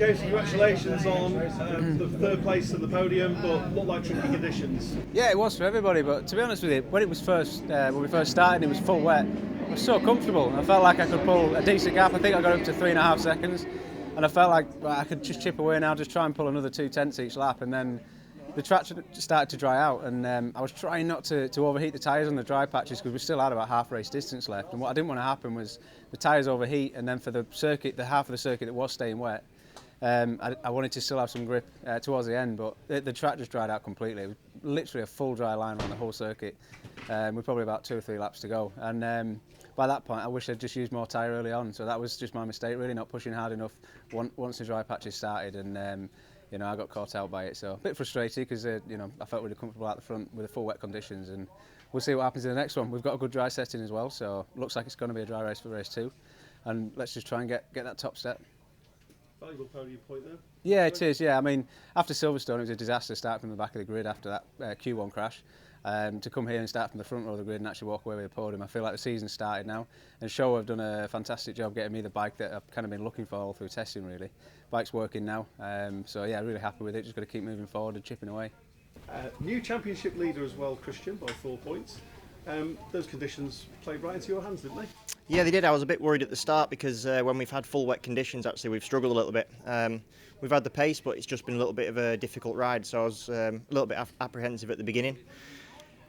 James, congratulations on the third place at the podium, but looked like tricky conditions. Yeah, it was for everybody, but to be honest with you, when we first started, it was full wet. I was so comfortable. I felt like I could pull a decent gap. I think I got up to 3.5 seconds, and I felt like I could just chip away now, just try and pull another 2/10 each lap, and then the track started to dry out, and I was trying not to overheat the tyres on the dry patches because we still had about half race distance left, and what I didn't want to happen was the tyres overheat, and then for the circuit, the half of the circuit that was staying wet, I wanted to still have some grip towards the end, but the track just dried out completely. It was literally a full dry line on the whole circuit, with probably about 2 or 3 laps to go, and by that point I wish I'd just used more tyre early on, so that was just my mistake, really not pushing hard enough once the dry patches started, and I got caught out by it, so a bit frustrated because I felt really comfortable out the front with the full wet conditions, and we'll see what happens in the next one. We've got a good dry setting as well, so looks like it's going to be a dry race for race 2, and let's just try and get that top step. Valuable podium point there. Yeah, it is. Yeah, I mean, after Silverstone, it was a disaster start from the back of the grid after that Q1 crash. To come here and start from the front row of the grid and actually walk away with a podium, I feel like the season's started now. And Show have done a fantastic job getting me the bike that I've kind of been looking for all through testing, really. Bike's working now, so yeah, really happy with it. Just got to keep moving forward and chipping away. New championship leader as well, Christian, by 4 points. Those conditions played right into your hands, didn't they? Yeah, they did. I was a bit worried at the start because when we've had full wet conditions, actually, we've struggled a little bit. We've had the pace, but it's just been a little bit of a difficult ride, so I was a little bit apprehensive at the beginning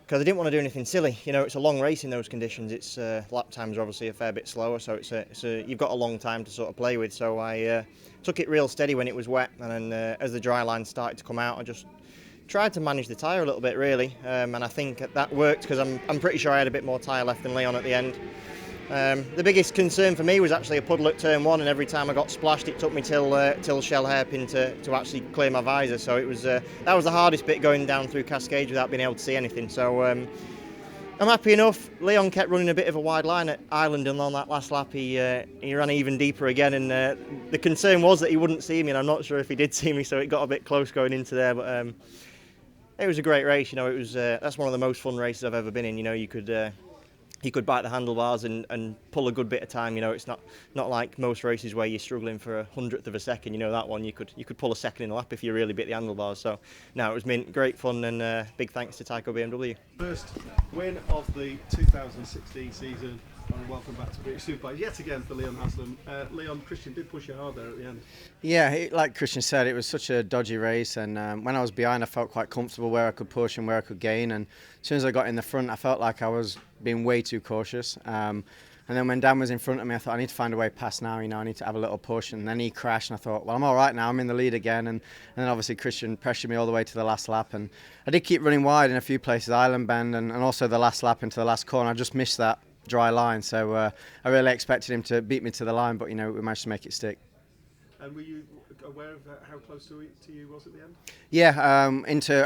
because I didn't want to do anything silly. It's a long race in those conditions. It's lap times are obviously a fair bit slower, so you've got a long time to sort of play with. So I took it real steady when it was wet, and then as the dry line started to come out, I just tried to manage the tyre a little bit, really, and I think that worked because I'm pretty sure I had a bit more tyre left than Leon at the end. The biggest concern for me was actually a puddle at turn 1, and every time I got splashed it took me till shell hairpin to actually clear my visor, so it was that was the hardest bit, going down through Cascades without being able to see anything. So I'm happy enough. Leon kept running a bit of a wide line at Ireland, and on that last lap he ran even deeper again, and the concern was that he wouldn't see me, and I'm not sure if he did see me, so it got a bit close going into there, but it was a great race. It was that's one of the most fun races I've ever been in. You could bite the handlebars and pull a good bit of time. It's not like most races where you're struggling for 1/100th of a second. That one you could pull a second in a lap if you really bit the handlebars. So no, it was mint, great fun, and big thanks to Tyco BMW. First win of the 2016 season, and welcome back to British Superbike yet again for Leon Haslam. Leon, Christian did push you hard there at the end. Yeah, like Christian said, it was such a dodgy race, and when I was behind I felt quite comfortable where I could push and where I could gain, and as soon as I got in the front I felt like I was being way too cautious, and then when Dan was in front of me I thought I need to find a way past now, I need to have a little push, and then he crashed and I thought, well, I'm alright now, I'm in the lead again, and then obviously Christian pressured me all the way to the last lap, and I did keep running wide in a few places, Island Bend and also the last lap into the last corner. I just missed that dry line, so I really expected him to beat me to the line, but we managed to make it stick. And were you aware of how close to you was at the end? Yeah,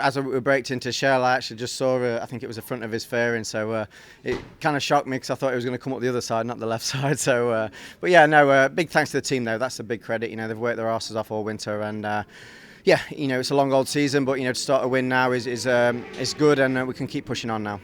as we braked into Shell, I actually just saw I think it was the front of his fairing, so it kind of shocked me because I thought he was going to come up the other side, not the left side. So, but yeah, no, big thanks to the team though. That's a big credit. They've worked their asses off all winter, and yeah, it's a long old season, but to start a win now is good, and we can keep pushing on now.